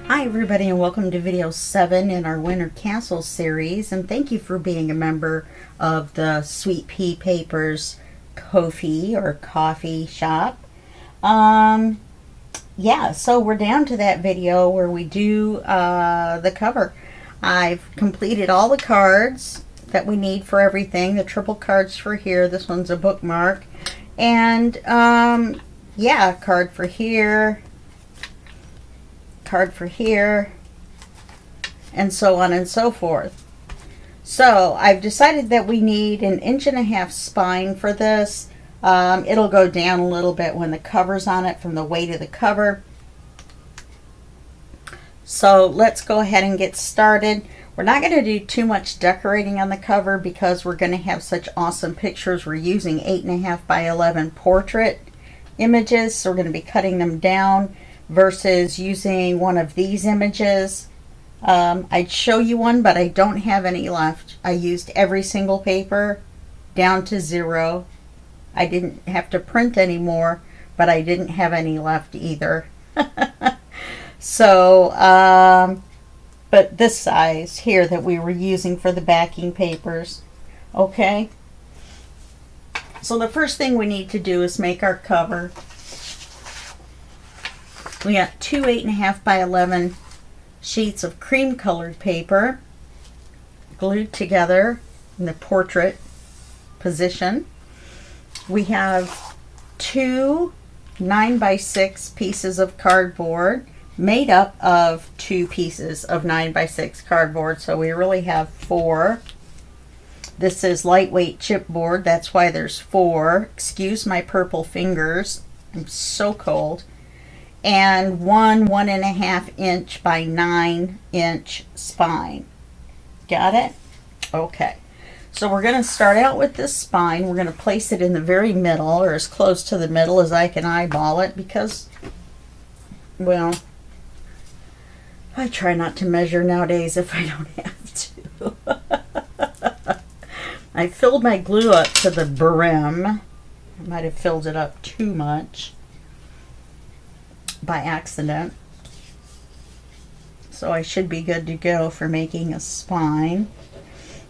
Hi everybody, and welcome to video 7 in our Winter Castle series, and thank you for being a member of the Sweet Pea Papers Ko-fi or coffee shop. Yeah, so we're down to that video where we do the cover. I've completed all the cards that we need for everything, the triple cards for here. This one's a bookmark, and yeah, card for here, card for here, and so on and so forth. So I've decided that we need an 1.5 inch spine for this. It'll go down a little bit when the cover's on it from the weight of the cover. So let's go ahead and get started. We're not going to do too much decorating on the cover because we're going to have such awesome pictures. We're using 8.5 by 11 portrait images, so we're going to be cutting them down versus using one of these images. I'd show you one, but I don't have any left. I used every single paper down to 0. I didn't have to print anymore, but I didn't have any left either. So, but this size here that we were using for the backing papers. Okay. So the first thing we need to do is make our cover. We got two 8.5 by 11 sheets of cream colored paper glued together in the portrait position. We have two 9 by 6 pieces of cardboard made up of 2 pieces of 9 by 6 cardboard, so we really have 4. This is lightweight chipboard, that's why there's 4. Excuse my purple fingers, I'm so cold. And one 1.5 inch by 9 inch spine. Got it? Okay. So we're going to start out with this spine. We're going to place it in the very middle, or as close to the middle as I can eyeball it, because, well, I try not to measure nowadays if I don't have to. I filled my glue up to the brim. I might have filled it up too much by accident. So I should be good to go for making a spine.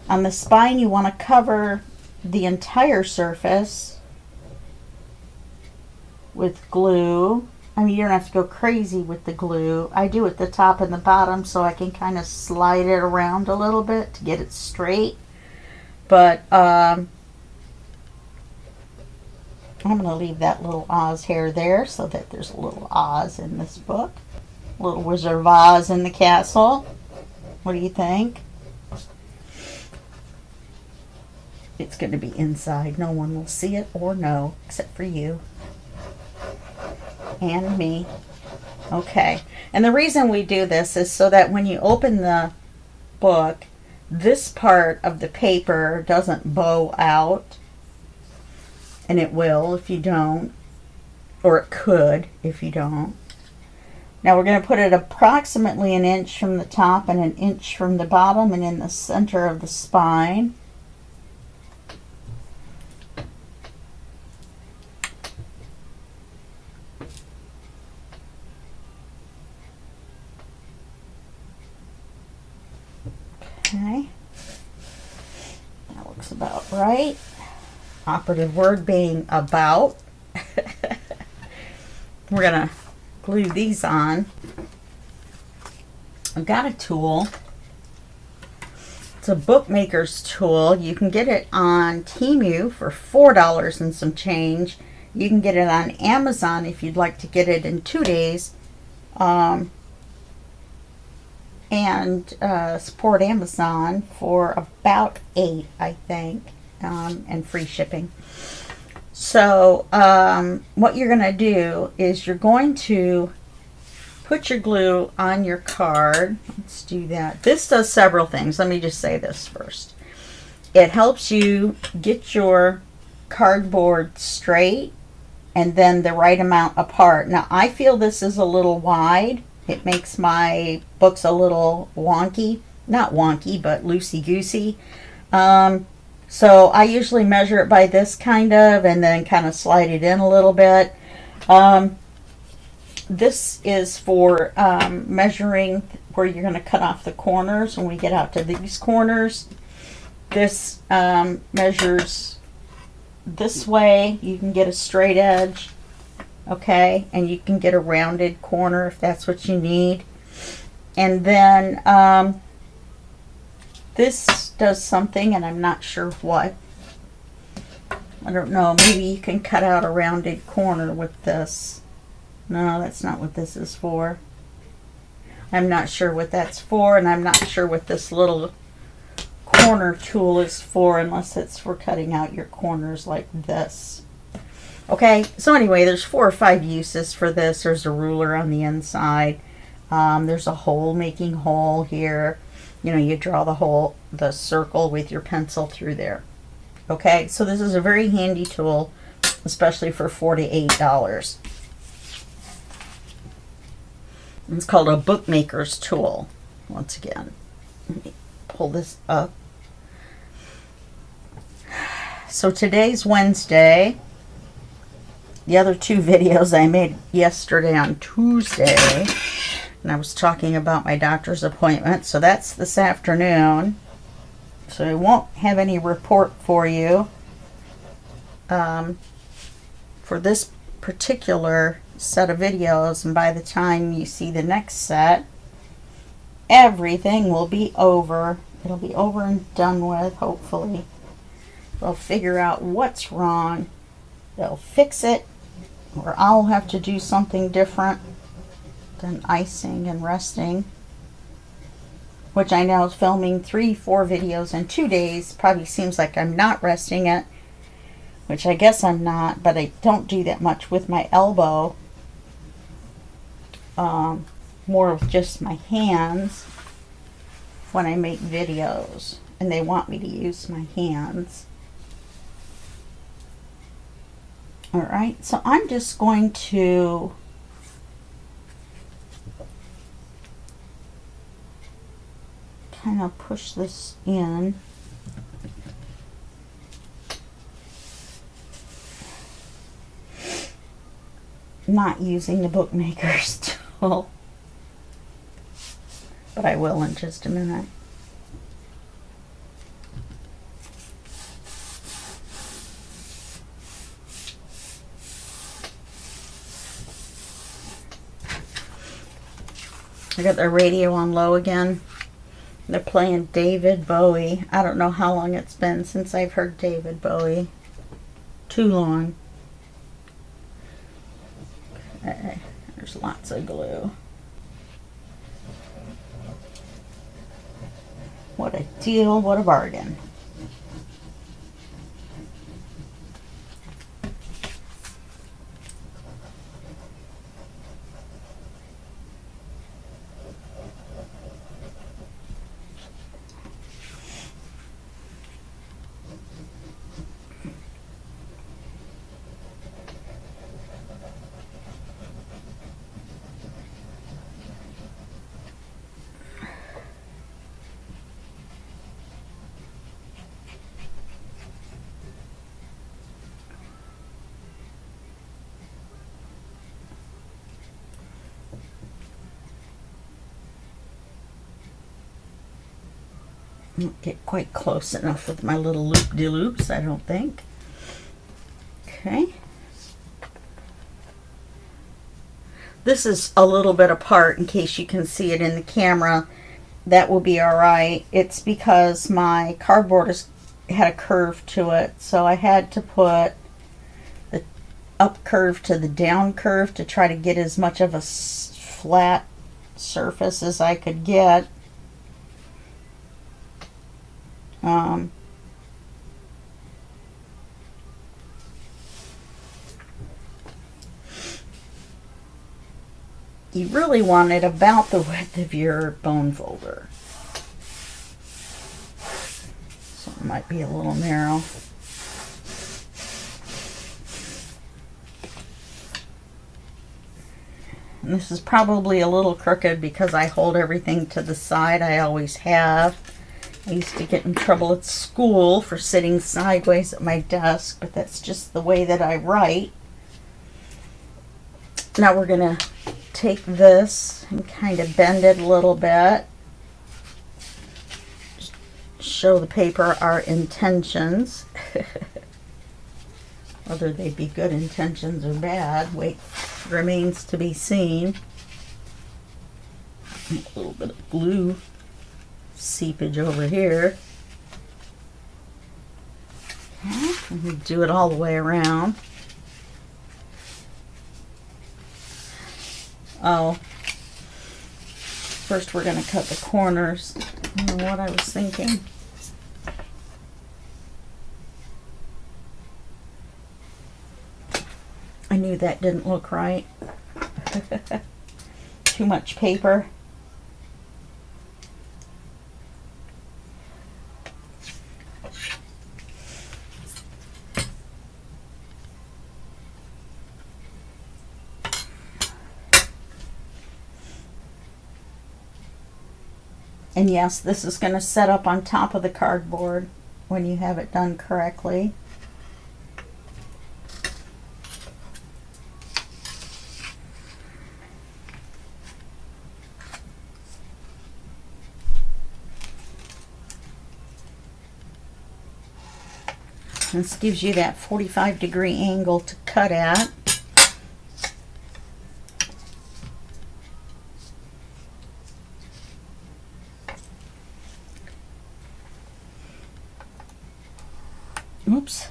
On the spine, you want to cover the entire surface with glue. I mean, you don't have to go crazy with the glue. I do at the top and the bottom so I can kind of slide it around a little bit to get it straight. But I'm going to leave that little Oz hair there so that there's a little Oz in this book. A little Wizard of Oz in the castle. What do you think? It's going to be inside. No one will see it or know except for you and me. Okay. And the reason we do this is so that when you open the book, this part of the paper doesn't bow out. And it will if you don't, or it could if you don't. Now we're going to put it approximately 1 inch from the top and 1 inch from the bottom and in the center of the spine. Okay, that looks about right. Operative word being about. We're going to glue these on. I've got a tool. It's a bookmaker's tool. You can get it on Temu for $4 and some change. You can get it on Amazon if you'd like to get it in 2 days. And support Amazon for about $8, I think. And free shipping. So what you're going to do is you're going to put your glue on your card. Let's do that. This does several things. Let me just say this first. It helps you get your cardboard straight and then the right amount apart. Now I feel this is a little wide. It makes my books a little wonky. Not wonky, but loosey-goosey. So I usually measure it by this kind of, and then kind of slide it in a little bit. This is for measuring where you're going to cut off the corners. When we get out to these corners, this measures this way. You can get a straight edge, okay, and you can get a rounded corner if that's what you need. And then this does something, and I'm not sure what. I don't know, maybe you can cut out a rounded corner with this. No, that's not what this is for. I'm not sure what that's for, and I'm not sure what this little corner tool is for, unless it's for cutting out your corners like this. Okay, so anyway, there's 4 or 5 uses for this. There's a ruler on the inside. There's a hole making hole here. You know, you draw the circle with your pencil through there. Okay, so this is a very handy tool, especially for $48. It's called a bookmaker's tool. Once again, let me pull this up. So today's Wednesday. The other 2 videos I made yesterday on Tuesday, and I was talking about my doctor's appointment. So that's this afternoon. So I won't have any report for you for this particular set of videos, and by the time you see the next set, everything will be over. It'll be over and done with, hopefully. They'll figure out what's wrong, they'll fix it, or I'll have to do something different than icing and resting, which I know filming 3-4 videos in 2 days probably seems like I'm not resting it, which I guess I'm not, but I don't do that much with my elbow. More with just my hands when I make videos, and they want me to use my hands. Alright, so I'm just going to kind of push this in. Not using the bookmaker's tool, but I will in just a minute. I got the radio on low again. They're playing David Bowie. I don't know how long it's been since I've heard David Bowie. Too long. Okay, there's lots of glue. What a deal, what a bargain. Don't get quite close enough with my little loop-de-loops, I don't think. Okay. This is a little bit apart in case you can see it in the camera. That will be alright. It's because my cardboard had a curve to it, so I had to put the up curve to the down curve to try to get as much of a flat surface as I could get. You really want it about the width of your bone folder. So it might be a little narrow. And this is probably a little crooked because I hold everything to the side. I always have. I used to get in trouble at school for sitting sideways at my desk, but that's just the way that I write. Now we're going to take this and kind of bend it a little bit. Show the paper our intentions. Whether they be good intentions or bad, remains to be seen. A little bit of glue seepage over here. And we do it all the way around. Oh, first we're going to cut the corners. I don't know what I was thinking. I knew that didn't look right. Too much paper. And yes, this is going to set up on top of the cardboard when you have it done correctly. This gives you that 45-degree angle to cut at. Oops.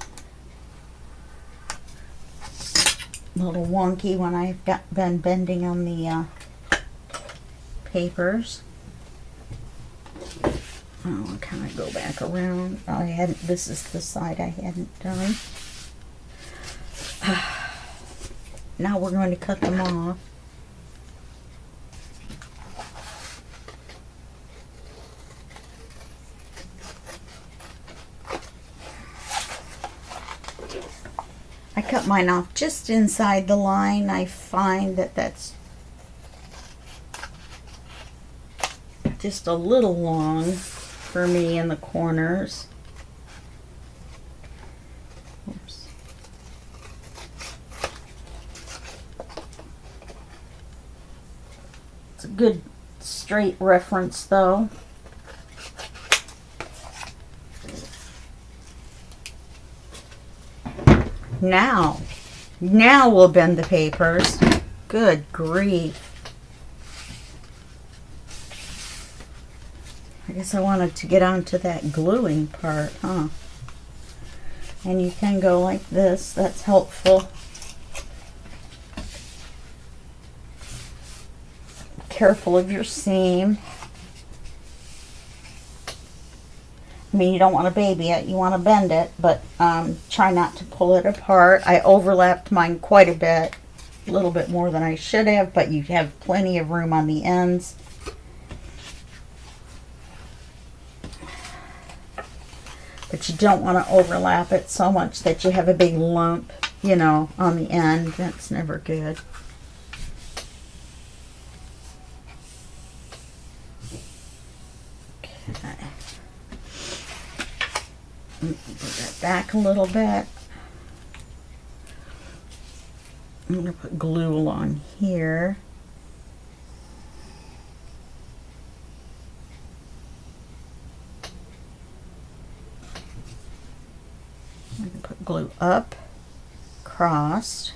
A little wonky when I've been bending on the papers. Oh, I'll kind of go back around. Oh, this is the side I hadn't done. Now we're going to cut them off. I cut mine off just inside the line. I find that that's just a little long for me in the corners. Oops. It's a good straight reference though. Now we'll bend the papers. Good grief. I guess I wanted to get onto that gluing part, huh? And you can go like this. That's helpful. Careful of your seam. I mean, you don't want to baby it, you want to bend it, but try not to pull it apart. I overlapped mine quite a bit, a little bit more than I should have, but you have plenty of room on the ends. But you don't want to overlap it so much that you have a big lump, you know, on the end. That's never good. Okay. Put that back a little bit. I'm going to put glue along here. I'm going to put glue up, across.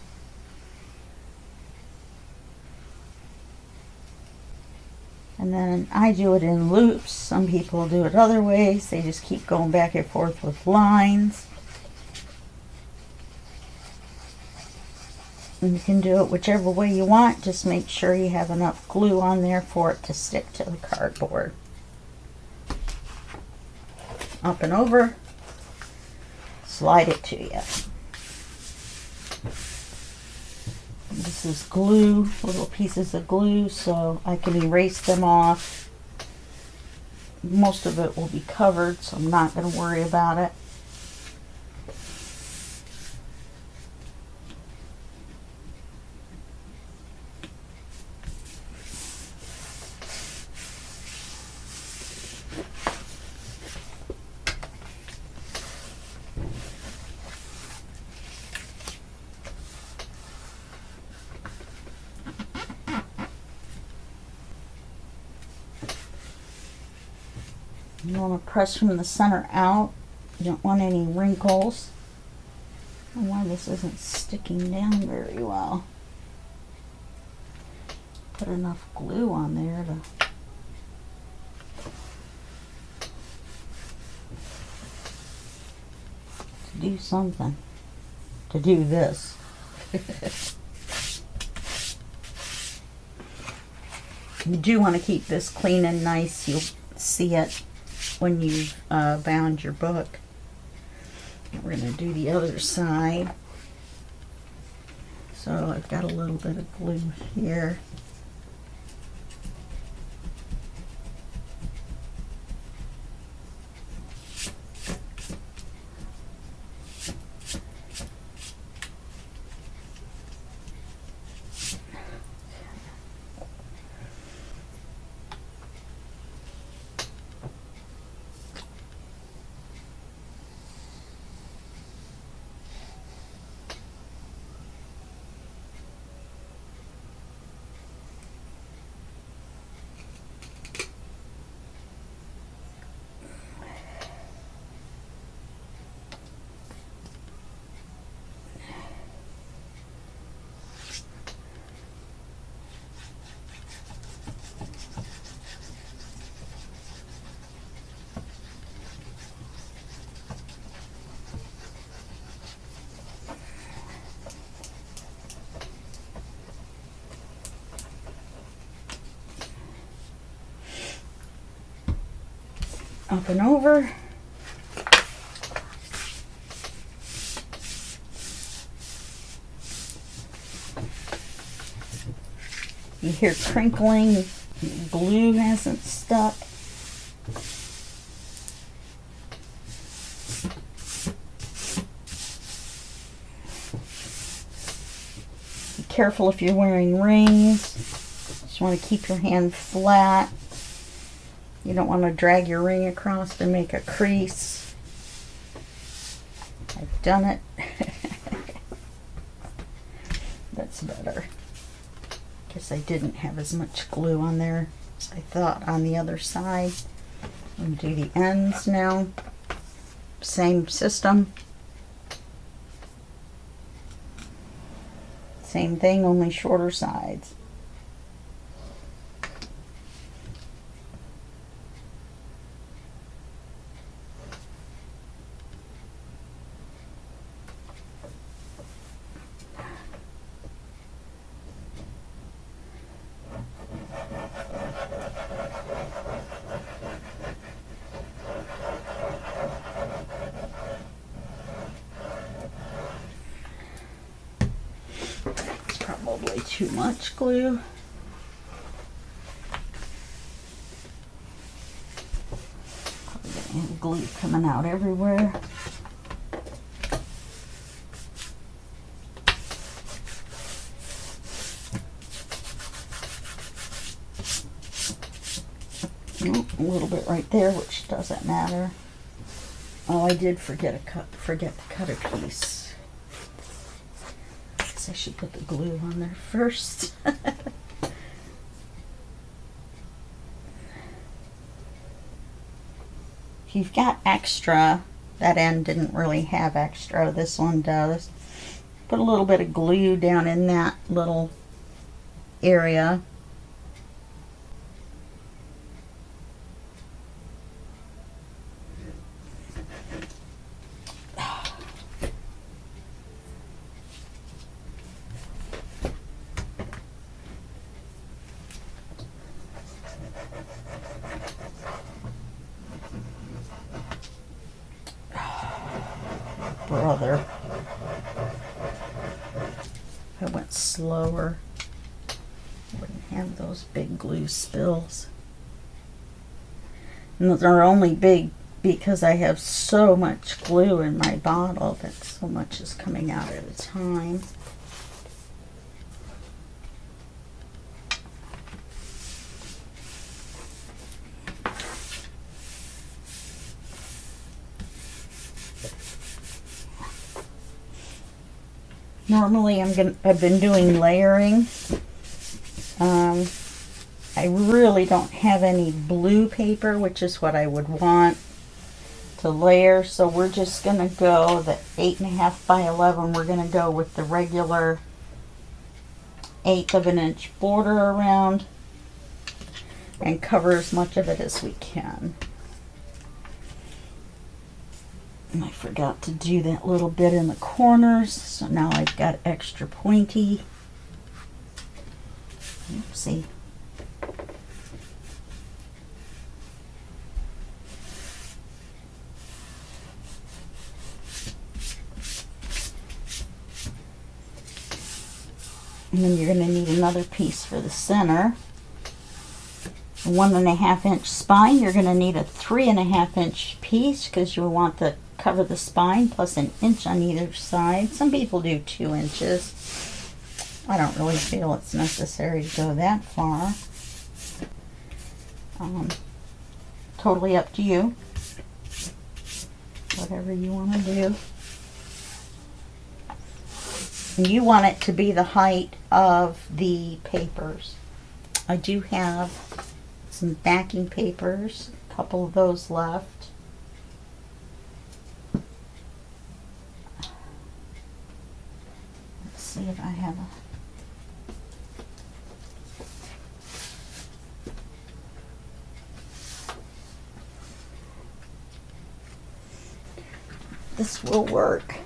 And then I do it in loops. Some people do it other ways. They just keep going back and forth with lines. And you can do it whichever way you want. Just make sure you have enough glue on there for it to stick to the cardboard. Up and over. Slide it to you. This is glue, little pieces of glue, so I can erase them off. Most of it will be covered, so I'm not going to worry about it. You want to press from the center out. You don't want any wrinkles. I don't know why this isn't sticking down very well. Put enough glue on there to do something. To do this. You do want to keep this clean and nice. You'll see it when you've bound your book. We're going to do the other side. So I've got a little bit of glue here. Up and over. You hear crinkling, glue hasn't stuck. Be careful if you're wearing rings. Just want to keep your hand flat. You don't want to drag your ring across and make a crease. I've done it. That's better. Guess I didn't have as much glue on there as I thought on the other side. I'm going to do the ends now. Same system. Same thing, only shorter sides. Probably too much glue. Probably getting glue coming out everywhere. A little bit right there, which doesn't matter. Oh, I did forget to cut a piece. I should put the glue on there first. If you've got extra, that end didn't really have extra, this one does. Put a little bit of glue down in that little area. Brother, if I went slower, I wouldn't have those big glue spills. And those are only big because I have so much glue in my bottle that so much is coming out at a time. Normally I've been doing layering. I really don't have any blue paper, which is what I would want to layer, so we're just going to go the 8.5 by 11. We're going to go with the regular 1/8 of an inch border around and cover as much of it as we can. And I forgot to do that little bit in the corners, so now I've got extra pointy. Oopsie. And then you're going to need another piece for the center. A 1.5 inch spine, you're going to need a 3.5 inch piece because you want to cover the spine plus 1 inch on either side. Some people do 2 inches. I don't really feel it's necessary to go that far. Totally up to you. Whatever you want to do. And you want it to be the height of the papers. I do have some backing papers, a couple of those left. Let's see if I have a... This will work.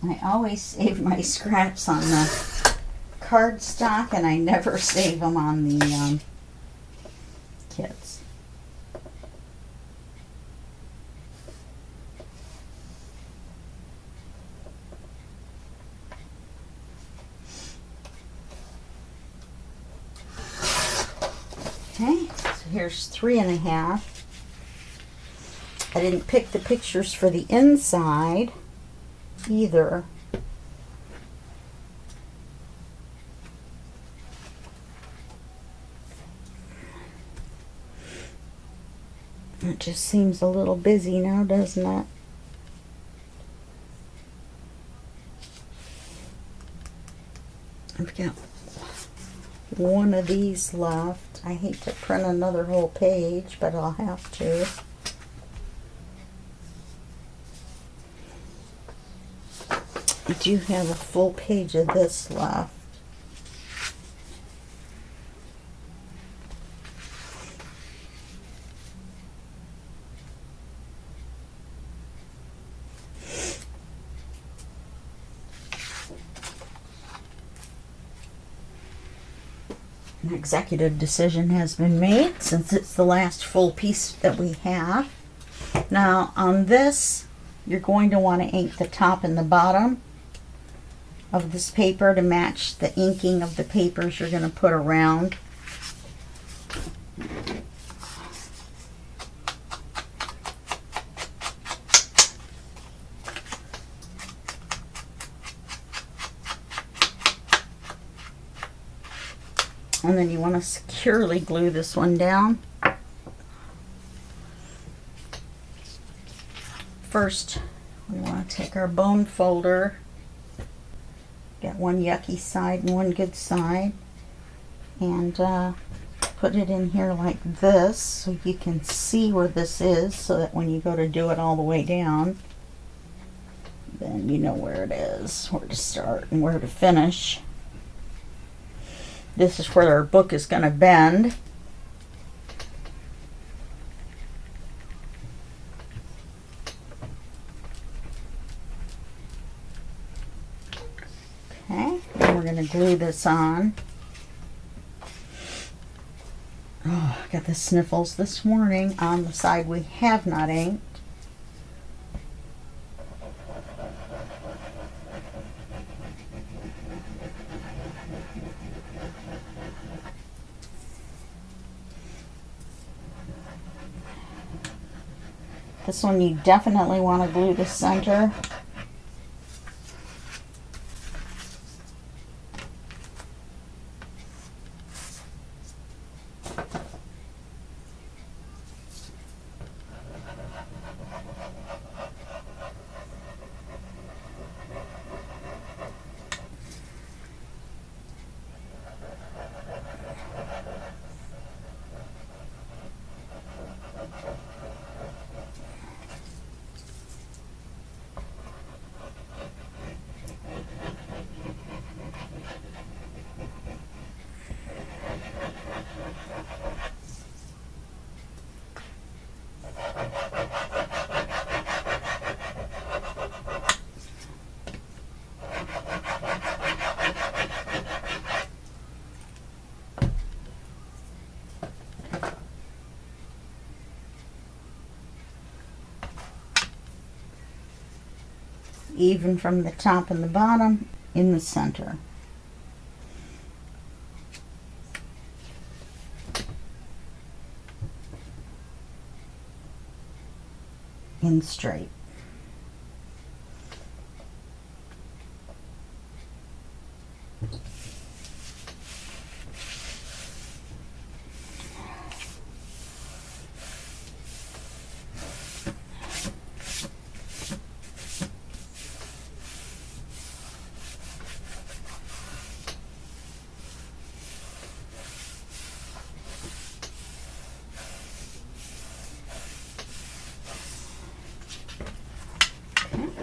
I always save my scraps on the cardstock, and I never save them on the kits. Okay, so here's 3.5. I didn't pick the pictures for the inside either. It just seems a little busy now, doesn't it? I've got one of these left. I hate to print another whole page, but I'll have to. I do have a full page of this left. An executive decision has been made since it's the last full piece that we have. Now on this, you're going to want to ink the top and the bottom of this paper to match the inking of the papers you're going to put around. And then you want to securely glue this one down. First, we want to take our bone folder, get one yucky side and one good side, and put it in here like this so you can see where this is, so that when you go to do it all the way down, then you know where it is, where to start and where to finish. This is where our book is going to bend. Okay, and we're going to glue this on. Oh, I got the sniffles this morning on the side we have not inked. This one you definitely want to glue the center. even from the top and the bottom in the center. In straight.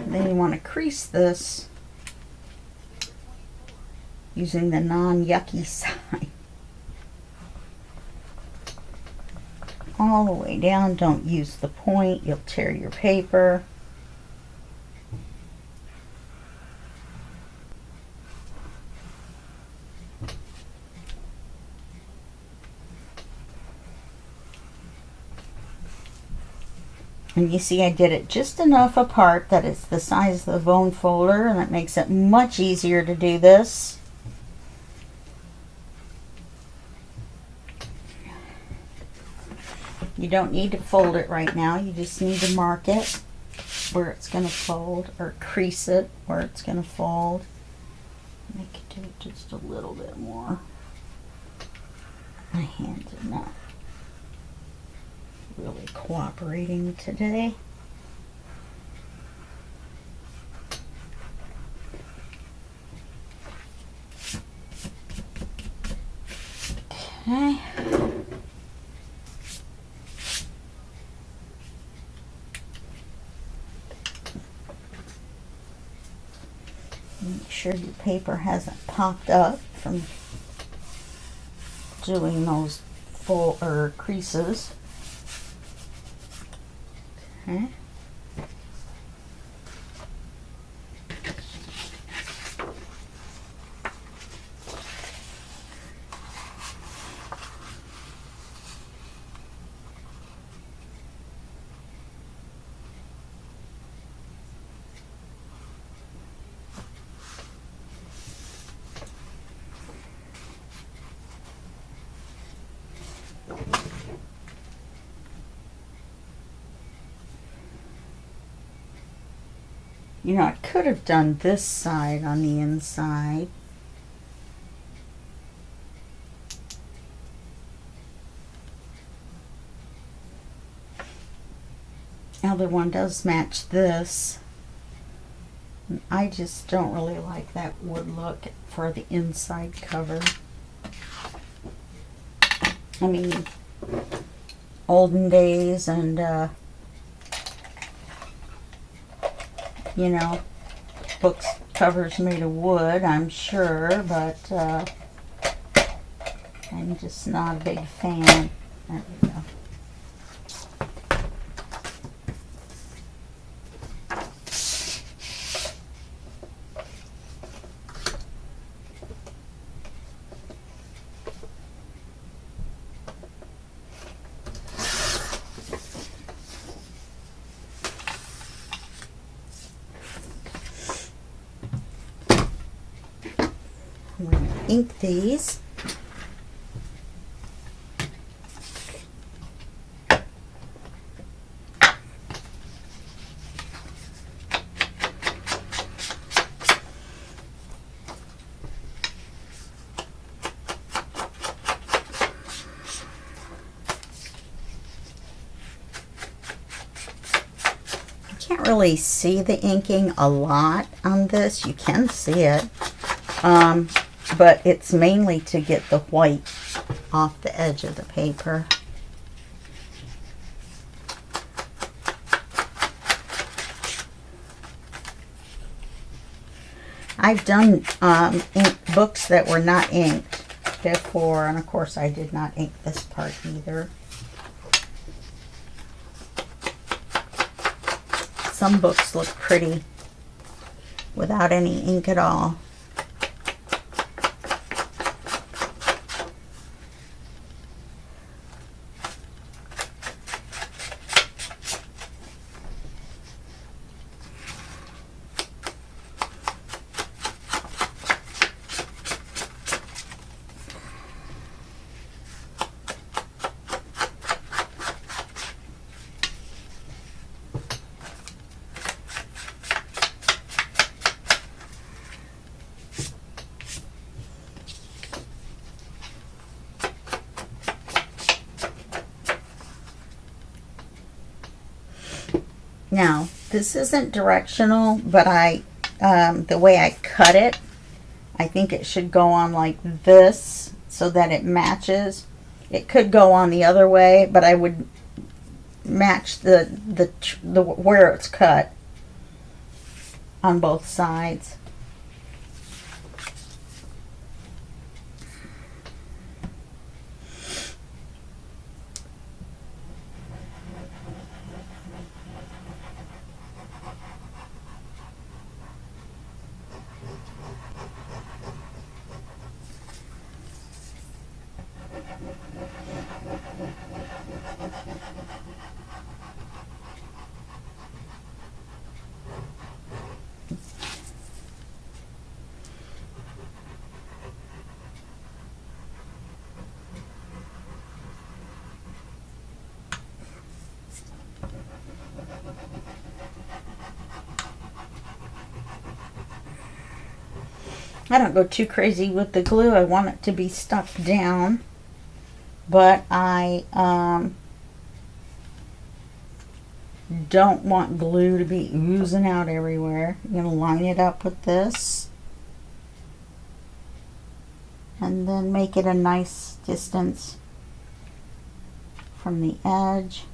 Then you want to crease this using the non-yucky side. All the way down. Don't use the point. You'll tear your paper. And you see I did it just enough apart that it's the size of the bone folder, and it makes it much easier to do this. You don't need to fold it right now, you just need to mark it where it's going to fold, or crease it where it's going to fold. Make it do it just a little bit more. My hands are not really cooperating today. Okay. Make sure your paper hasn't popped up from doing those full creases. Okay. You know, I could have done this side on the inside. Other one does match this. I just don't really like that wood look for the inside cover. I mean, olden days and you know, books covers made of wood, I'm sure, but I'm just not a big fan. There we go. I'm going to ink these. Can't really see the inking a lot on this. You can see it, but it's mainly to get the white off the edge of the paper. I've done books that were not inked before, and of course I did not ink this part either. Some books look pretty without any ink at all. Now, this isn't directional, but the way I cut it, I think it should go on like this so that it matches. It could go on the other way, but I would match the where it's cut on both sides. I don't go too crazy with the glue. I want it to be stuck down, but I don't want glue to be oozing out everywhere. I'm going to line it up with this and then make it a nice distance from the edge.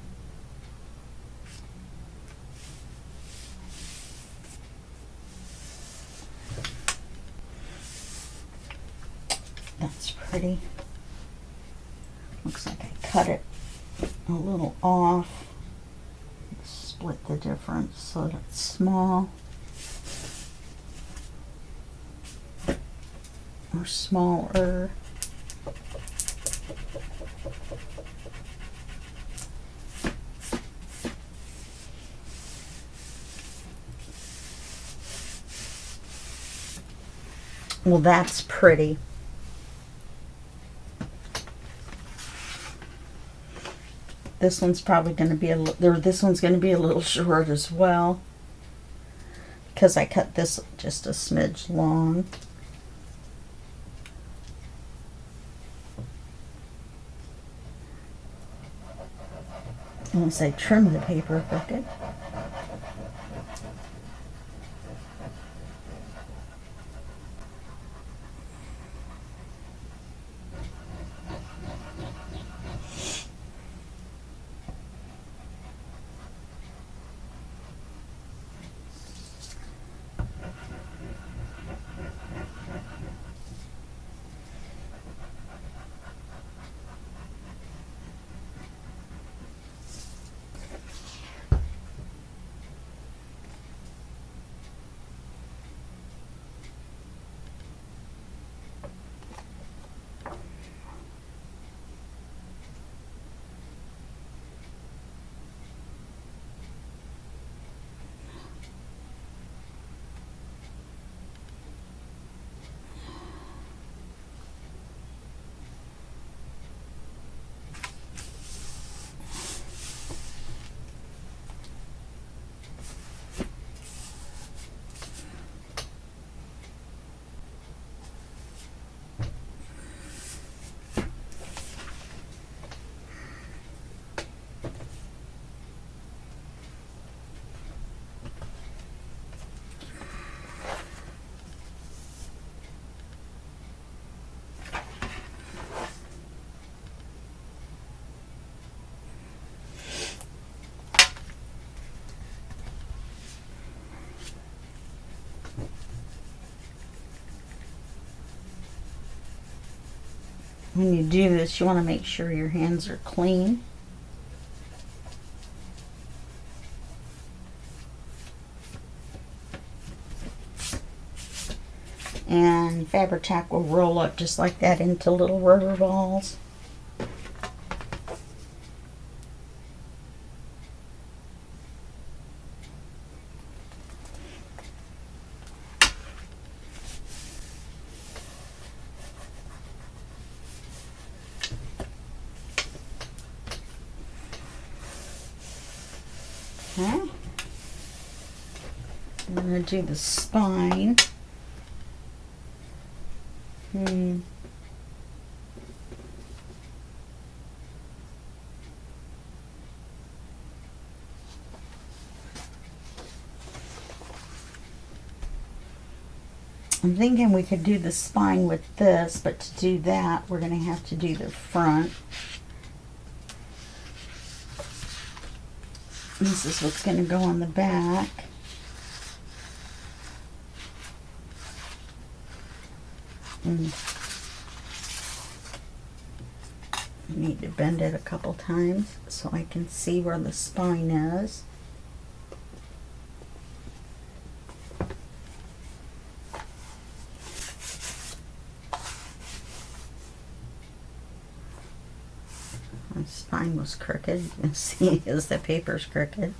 That's pretty. Looks like I cut it a little off. Split the difference so that it's small. Or smaller. Well, that's pretty. This one's probably going to be this one's going to be a little short as well, because I cut this just a smidge long. Unless I trim the paper crooked. When you do this, you want to make sure your hands are clean. And Fabri-Tac will roll up just like that into little rubber balls. Okay. I'm going to do the spine. I'm thinking we could do the spine with this, but to do that, we're going to have to do the front. This is what's going to go on the back. I need to bend it a couple times so I can see where the spine is. My spine was crooked. You can see as the paper's crooked.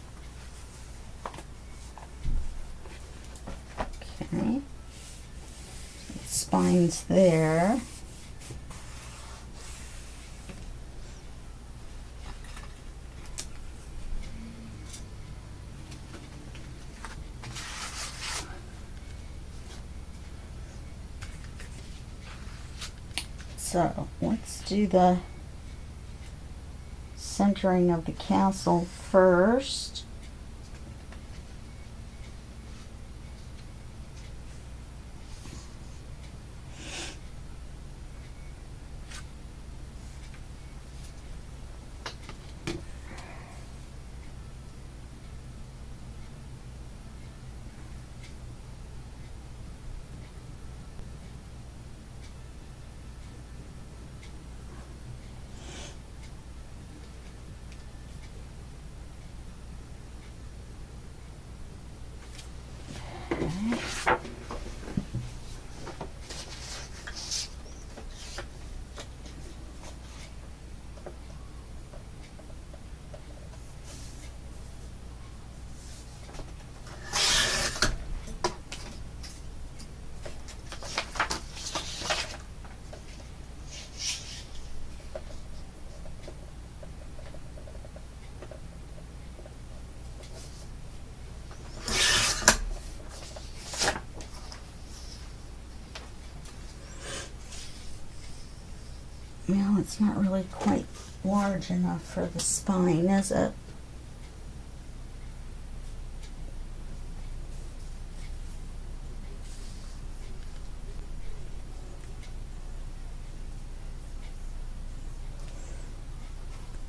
Okay. Spine's there. So let's do the centering of the castle first. Well, it's not really quite large enough for the spine, is it?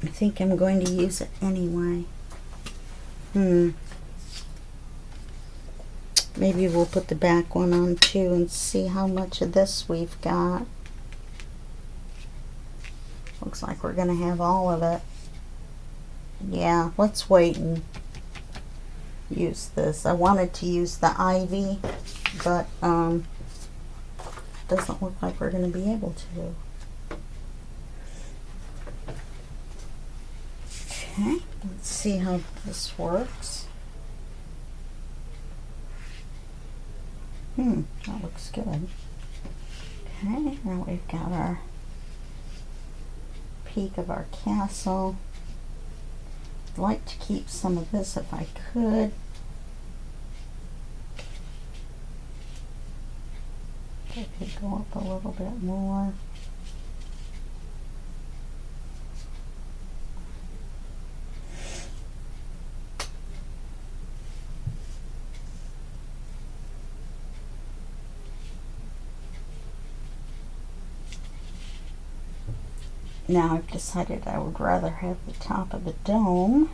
I think I'm going to use it anyway. Maybe we'll put the back one on too and see how much of this we've got. Looks like we're going to have all of it. Yeah, let's wait and use this. I wanted to use the ivy, but doesn't look like we're going to be able to. Okay, let's see how this works. That looks good. Okay, now we've got our peak of our castle. I'd like to keep some of this if I could. I could go up a little bit more. Now I've decided I would rather have the top of the dome.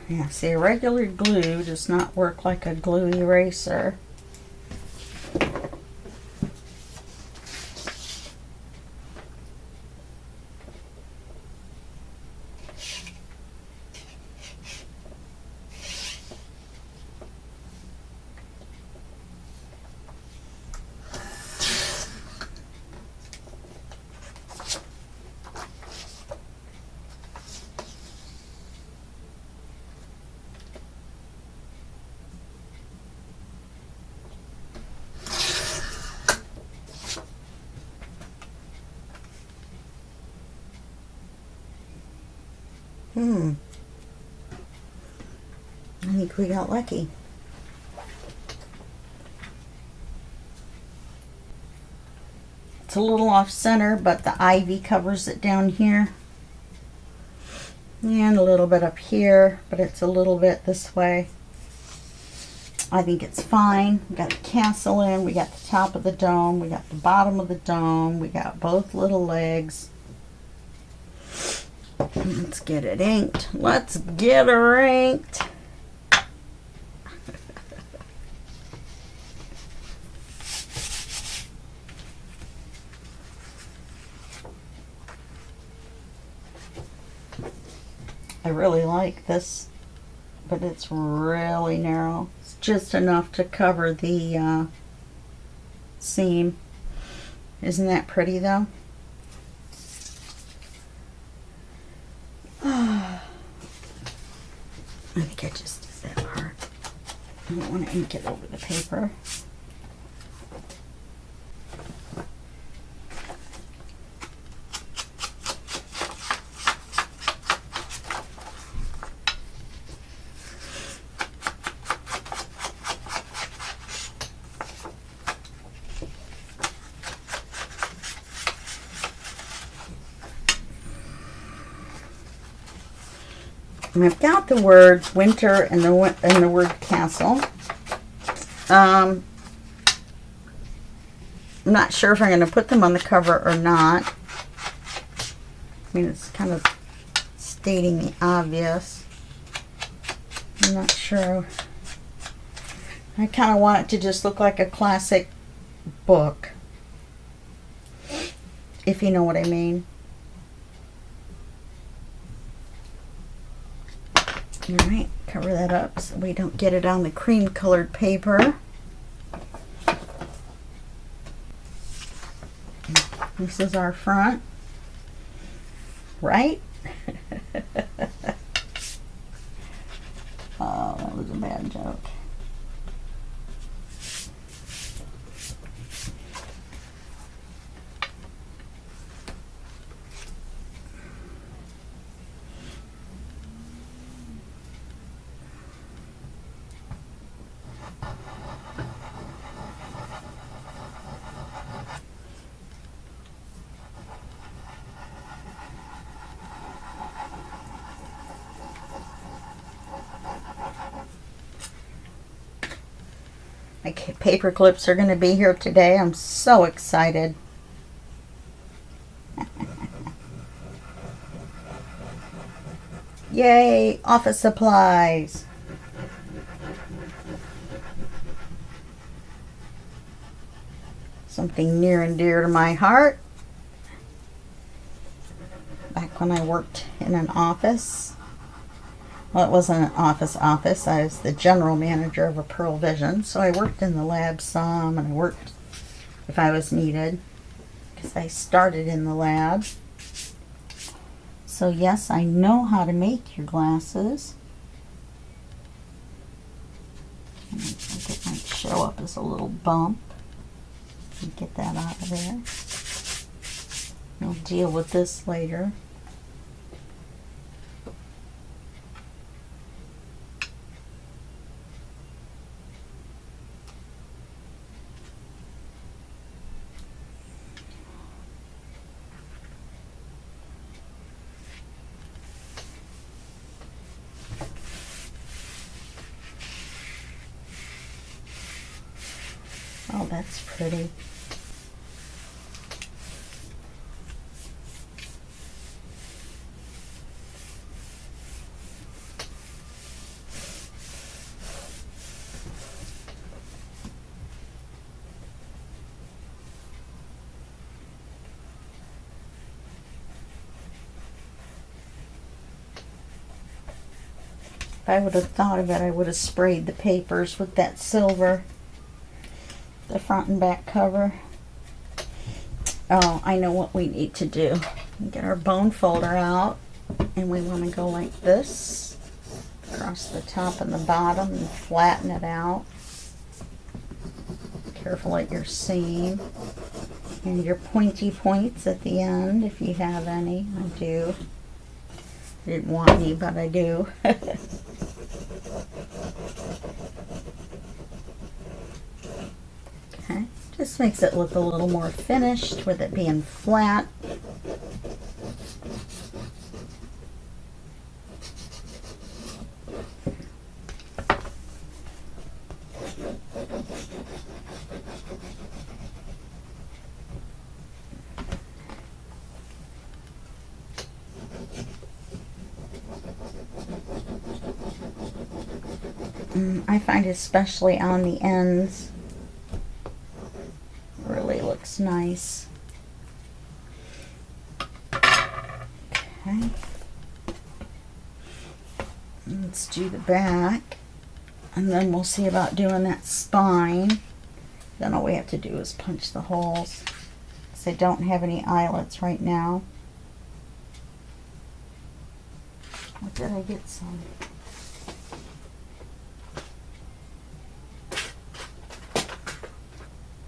Yeah, see, a regular glue does not work like a glue eraser. I think we got lucky. It's a little off center, but the ivy covers it down here. And a little bit up here, but it's a little bit this way. I think it's fine. We got the castle in, we got the top of the dome, we got the bottom of the dome, we got both little legs. Let's get it inked. Let's get her inked. I really like this, but it's really narrow. It's just enough to cover the seam. Isn't that pretty though? I think I just did that part. I don't want to ink it over the paper. And I've got the words winter and the word castle. I'm not sure if I'm going to put them on the cover or not. I mean, it's kind of stating the obvious. I'm not sure. I kind of want it to just look like a classic book, if you know what I mean. Alright, cover that up so we don't get it on the cream colored paper. This is our front, right? Oh, that was a bad joke. My paper clips are going to be here today. I'm so excited. Yay, office supplies. Something near and dear to my heart. Back when I worked in an office. Well, it wasn't an office. I was the general manager of a Pearl Vision, so I worked in the lab some, and I worked if I was needed, because I started in the lab. So yes, I know how to make your glasses. I think it might show up as a little bump. Get that out of there. We'll deal with this later. Oh, that's pretty. If I would have thought of it, I would have sprayed the papers with that silver. The front and back cover. Oh, I know what we need to do. Get our bone folder out, and we want to go like this across the top and the bottom and flatten it out. Careful at your seam and your pointy points at the end if you have any. I do. Didn't want any, but I do. Okay, just makes it look a little more finished with it being flat. I find especially on the ends really looks nice. Okay. Let's do the back, and then we'll see about doing that spine. Then all we have to do is punch the holes, because I don't have any eyelets right now. Or did I get some?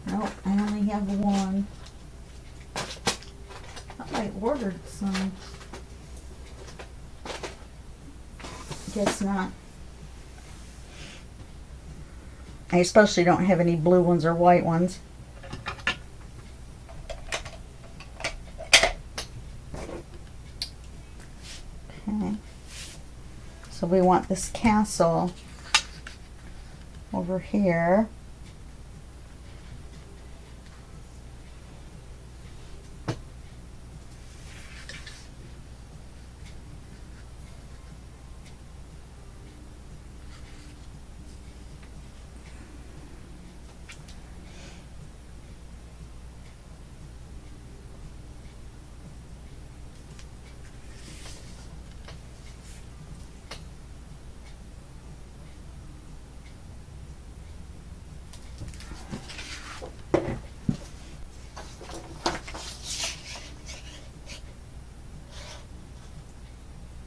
Nope, I only have one. I thought I ordered some. Guess not. I especially don't have any blue ones or white ones. Okay. So we want this castle over here.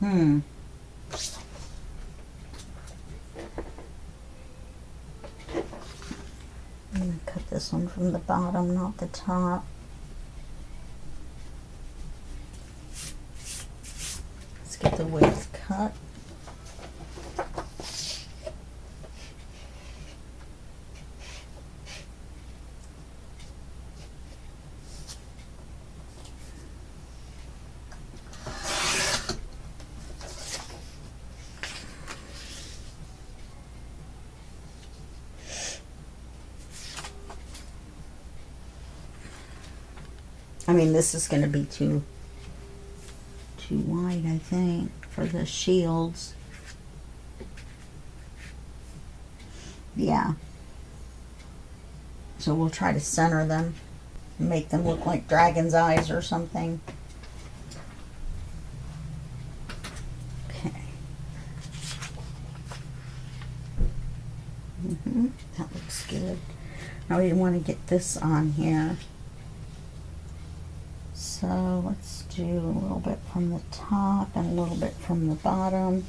I'm going to cut this one from the bottom, not the top. Let's get the width cut. I mean, this is going to be too wide, I think, for the shields. Yeah. So we'll try to center them, make them look like dragon's eyes or something. Okay. That looks good. Now we want to get this on here. So let's do a little bit from the top and a little bit from the bottom.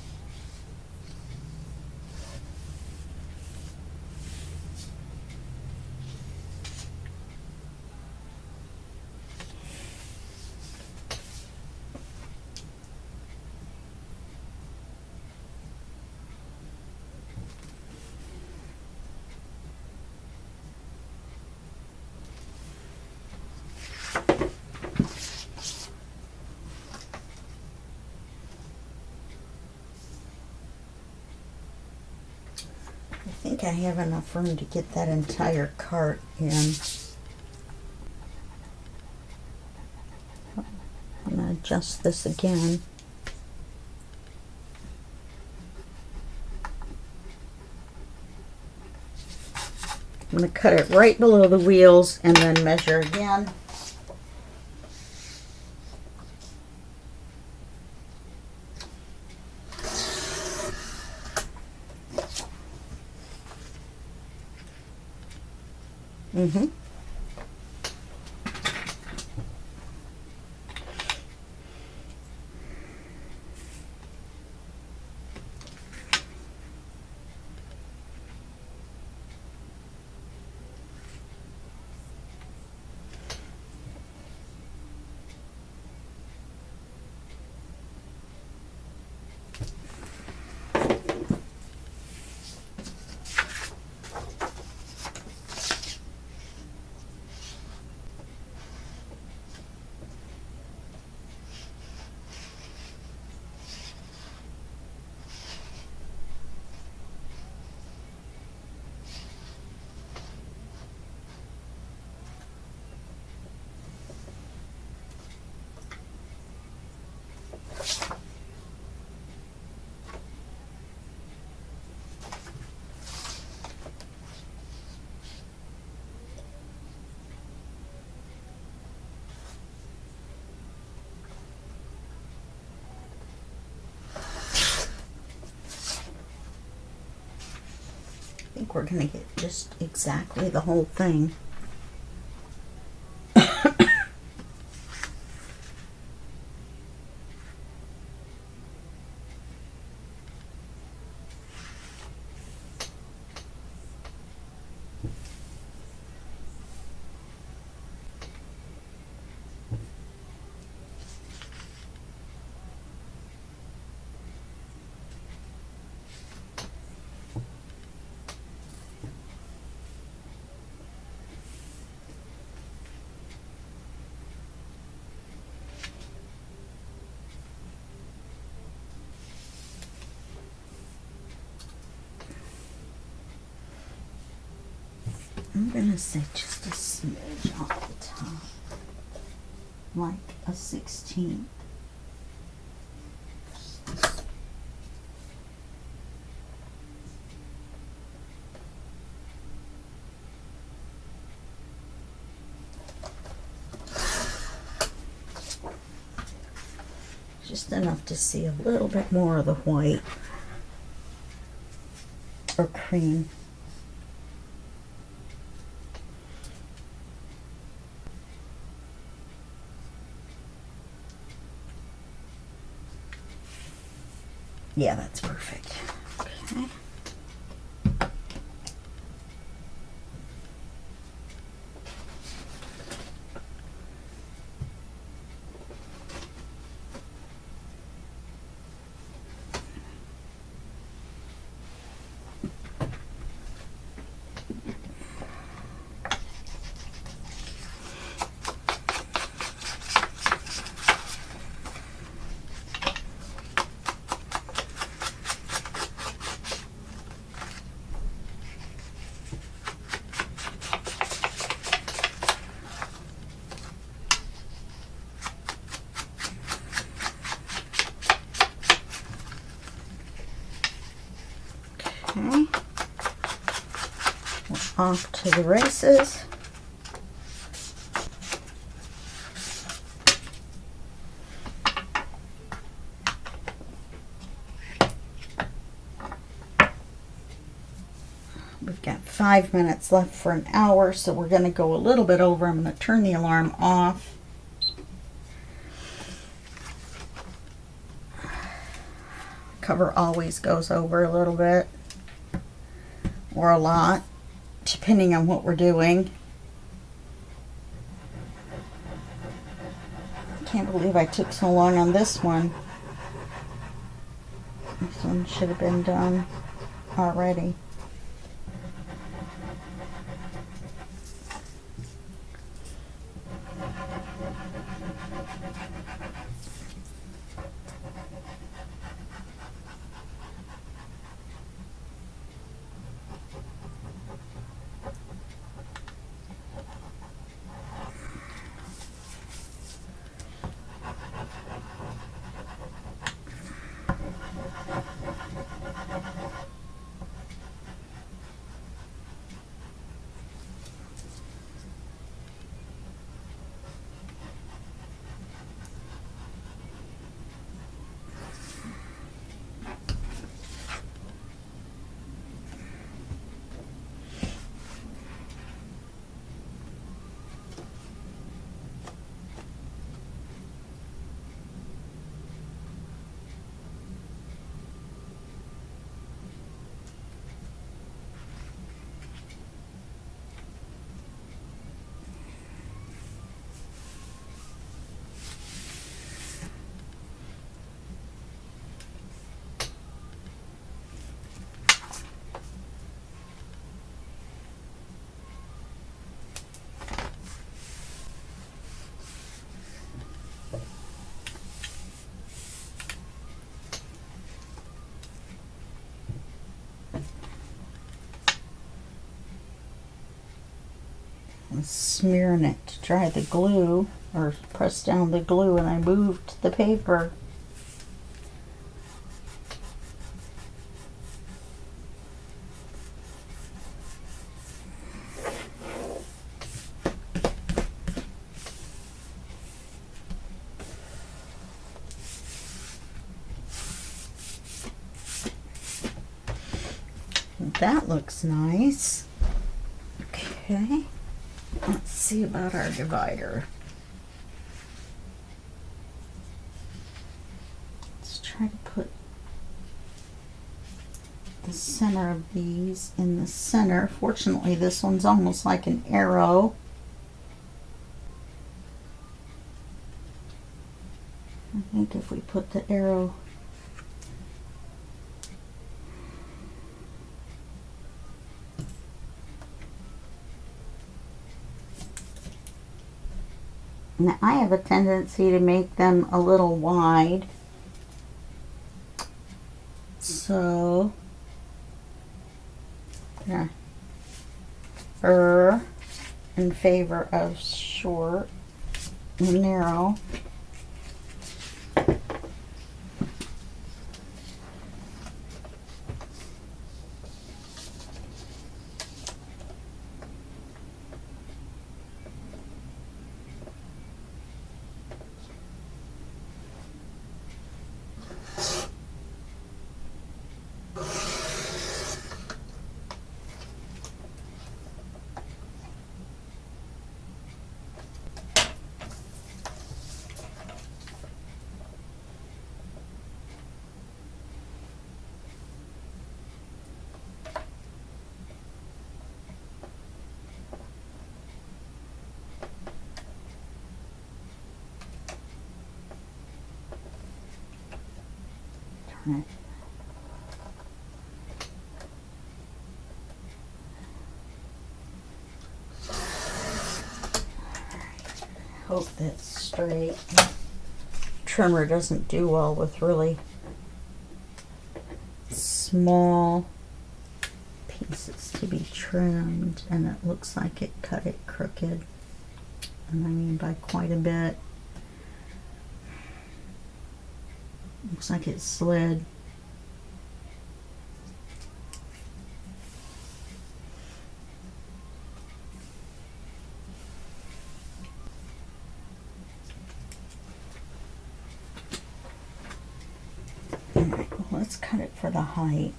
I think I have enough room to get that entire cart in. I'm going to adjust this again. I'm going to cut it right below the wheels and then measure again. think we're going to get just exactly the whole thing. I'm going to say just a smidge off the top, like a 16th. Just enough to see a little bit more of the white or cream. Yeah, that's perfect. Okay. Okay, we're off to the races. We've got 5 minutes left for an hour, so we're going to go a little bit over. I'm going to turn the alarm off. Cover always goes over a little bit or a lot, depending on what we're doing. Can't believe I took so long on this one. This one should have been done already. I'm smearing it to dry the glue, or press down the glue, and I moved the paper. That looks nice. Okay, let's see about our divider. Let's try to put the center of these in the center. Fortunately, this one's almost like an arrow. I think if we put the arrow now, I have a tendency to make them a little wide, so yeah, in favor of short and narrow. Turn it. Hope that's straight. Trimmer doesn't do well with really small pieces to be trimmed, and it looks like it cut it crooked, and I mean by quite a bit. Looks like it slid. Alright, well, let's cut it for the height.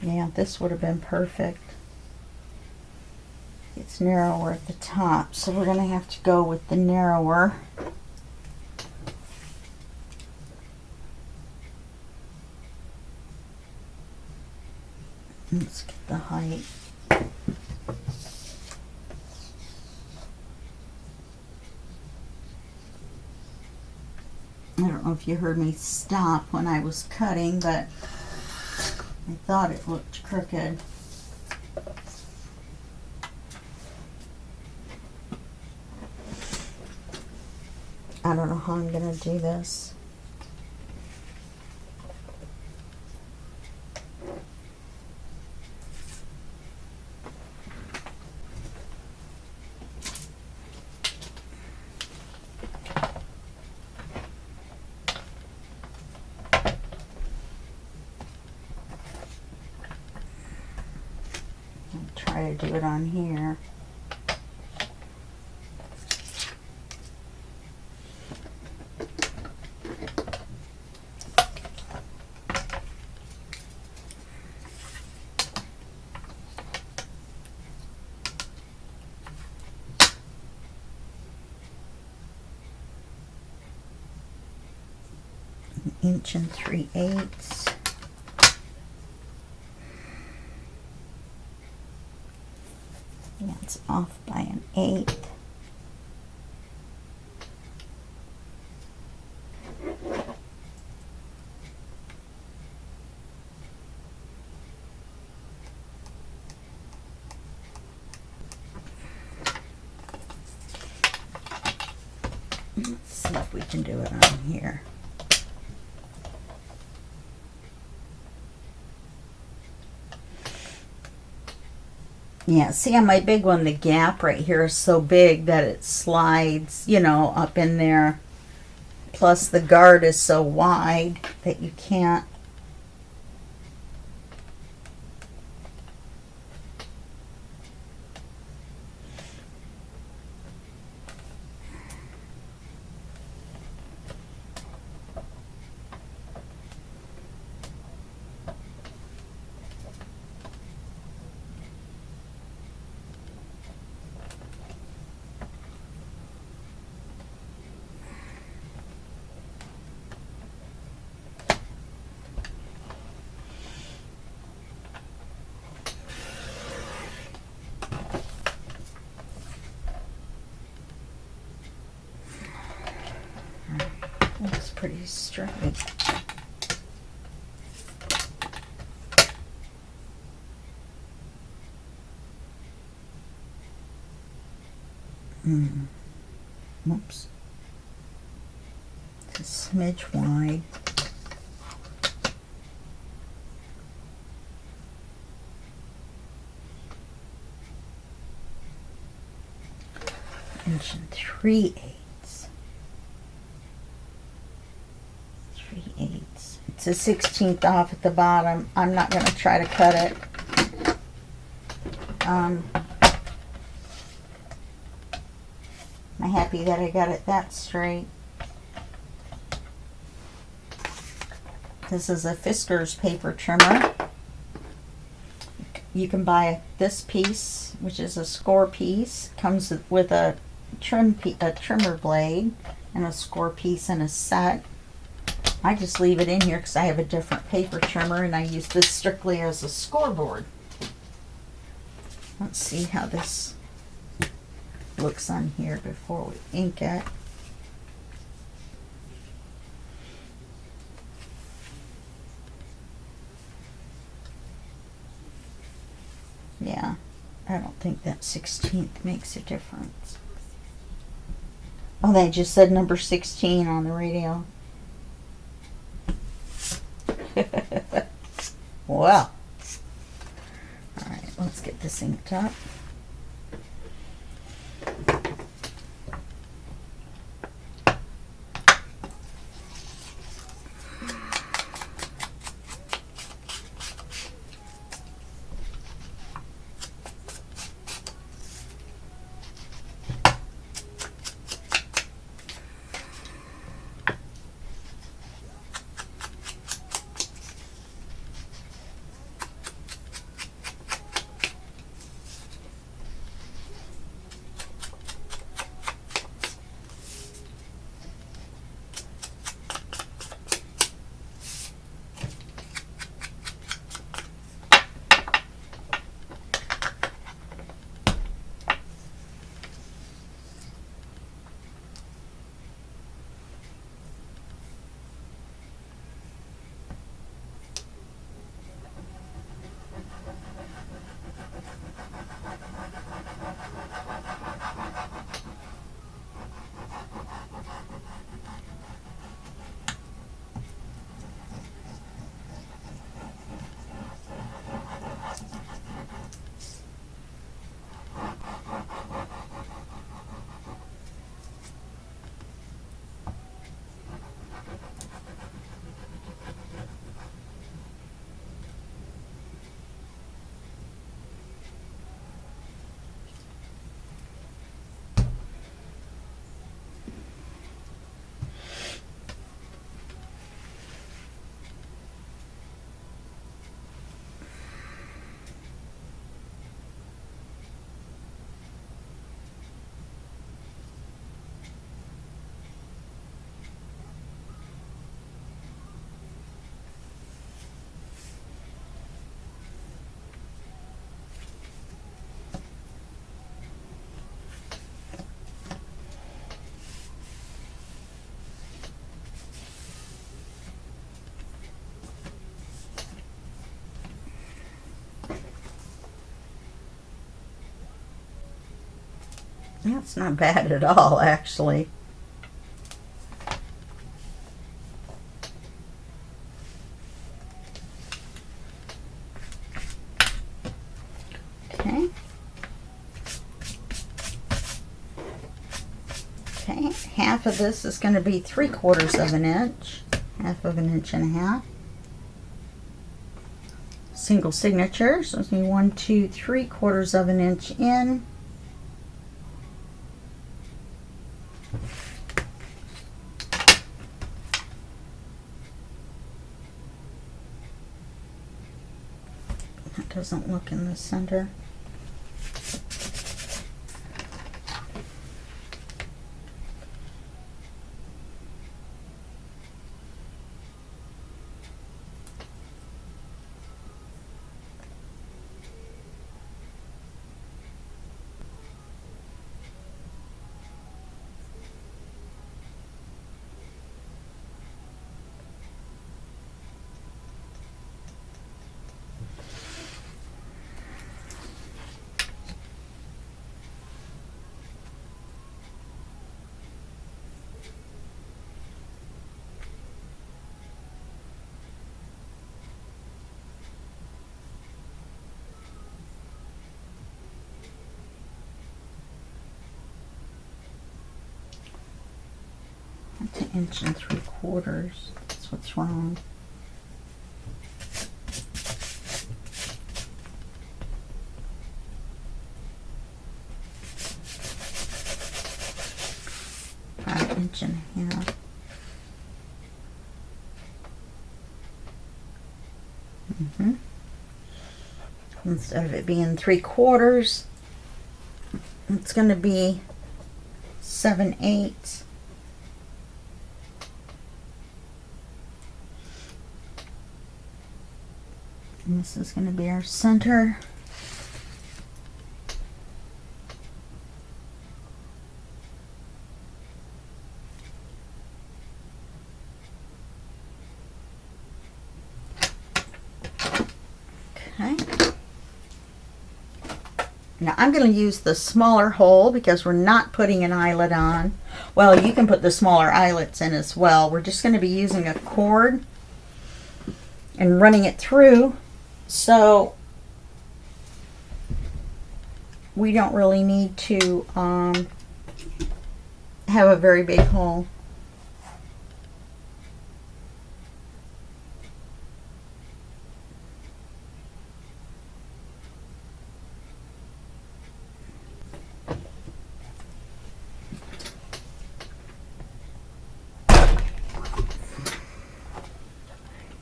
Yeah, this would have been perfect. It's narrower at the top, so we're going to have to go with the narrower. Let's get the height. I don't know if you heard me stop when I was cutting, but I thought it looked crooked. I don't know how I'm going to do this. Try to do it on here. An inch and 3/8. Yeah, it's off by an 1/8. Let's see if we can do it on here. Yeah, see on my big one, the gap right here is so big that it slides, you know, up in there. Plus the guard is so wide that you can't. pretty straight. Whoops. It's a smidge wide. Inch and 3/8. 3/8. It's a 1/16 off at the bottom. I'm not going to try to cut it. I'm happy that I got it that straight. This is a Fisker's paper trimmer. You can buy this piece, which is a score piece. Comes with a trimmer blade and a score piece in a set. I just leave it in here because I have a different paper trimmer and I use this strictly as a scoreboard. Let's see how this looks on here before we ink it. Yeah, I don't think that 16th makes a difference. Oh, they just said number 16 on the radio. Well, all right, let's get this inked up. That's not bad at all, actually. Okay. Okay, half of this is going to be 3/4 of an inch, half of an inch and a half. Single signature, so it's going to be 1, 2, 3/4 of an inch in. That doesn't look in the center. It's 1 3/4. That's what's wrong. About 1.5 inches. Instead of it being 3/4, it's going to be 7/8. And this is going to be our center. Okay. Now I'm going to use the smaller hole because we're not putting an eyelet on. Well, you can put the smaller eyelets in as well. We're just going to be using a cord and running it through, so we don't really need to have a very big hole.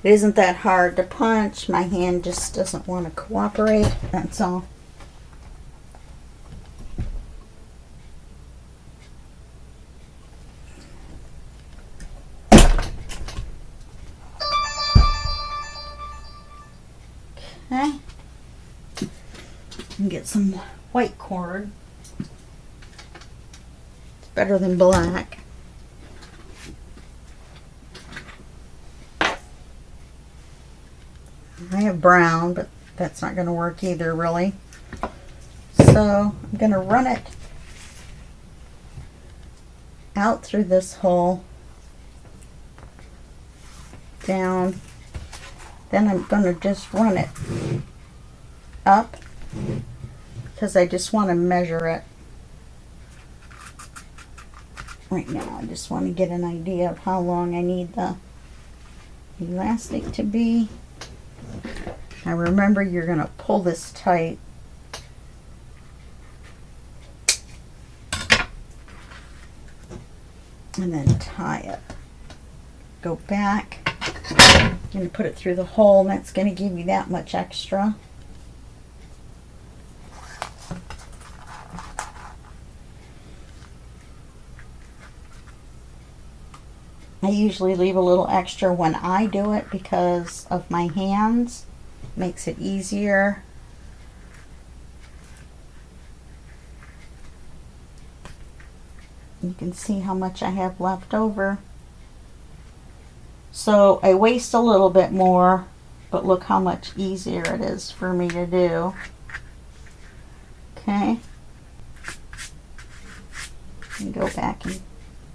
It isn't that hard to punch. My hand just doesn't want to cooperate, that's all. Okay. And get some white cord. It's better than black. I have brown, but that's not going to work either, really. So I'm going to run it out through this hole, down. Then I'm going to just run it up because I just want to measure it. Right now, I just want to get an idea of how long I need the elastic to be. Now remember, you're going to pull this tight. And then tie it. Go back. I'm going to put it through the hole, and that's going to give you that much extra. I usually leave a little extra when I do it because of my hands. Makes it easier. You can see how much I have left over. So I waste a little bit more, but look how much easier it is for me to do. Okay. And go back and,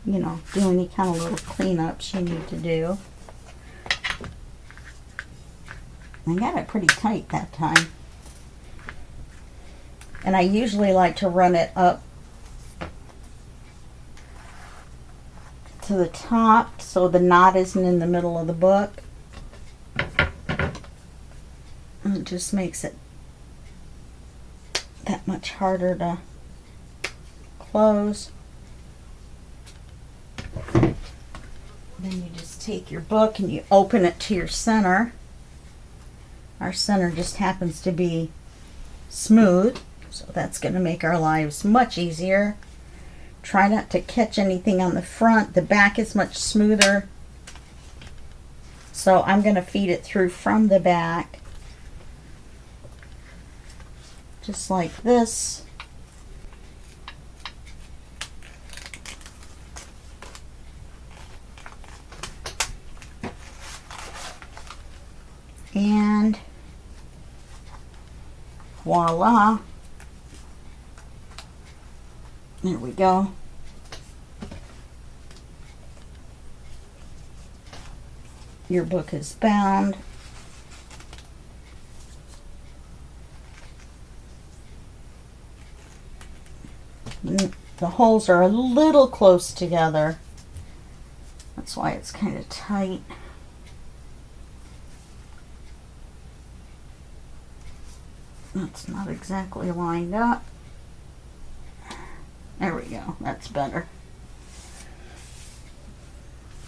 you know, do any kind of little cleanups you need to do. I got it pretty tight that time. And I usually like to run it up to the top so the knot isn't in the middle of the book. And it just makes it that much harder to close. Then you just take your book and you open it to your center. Our center just happens to be smooth, so that's going to make our lives much easier. Try not to catch anything on the front. The back is much smoother. So I'm going to feed it through from the back. Just like this. And voila. There we go. Your book is bound. The holes are a little close together. That's why it's kind of tight. That's not exactly lined up. There we go. That's better.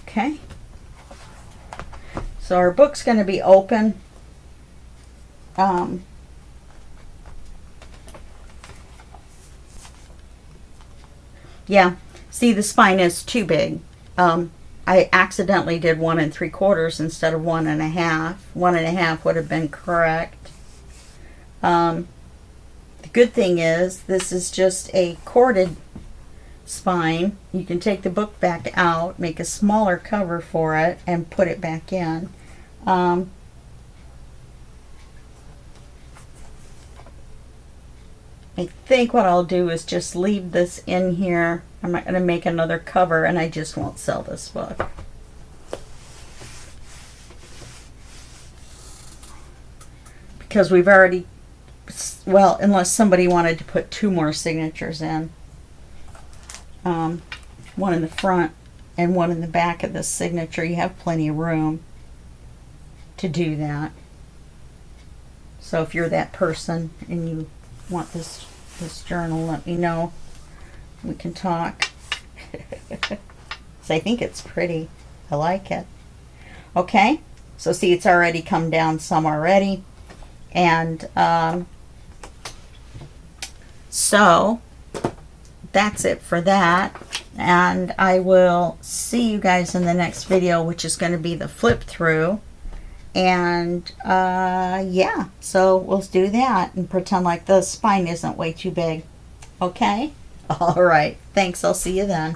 Okay. So our book's going to be open. Yeah. See, the spine is too big. I accidentally did 1 3/4 instead of 1 1/2. 1 1/2 would have been correct. The good thing is this is just a corded spine. You can take the book back out, make a smaller cover for it, and put it back in. I think what I'll do is just leave this in here. I'm not going to make another cover, and I just won't sell this book. Because we've already, well, unless somebody wanted to put 2 more signatures in. 1 in the front and 1 in the back of this signature. You have plenty of room to do that. So if you're that person and you want this journal, let me know. We can talk. So I think it's pretty. I like it. Okay, so see, it's already come down some already. And so that's it for that. And I will see you guys in the next video, which is going to be the flip through. And yeah, so we'll do that and pretend like the spine isn't way too big. Okay? All right. Thanks. I'll see you then.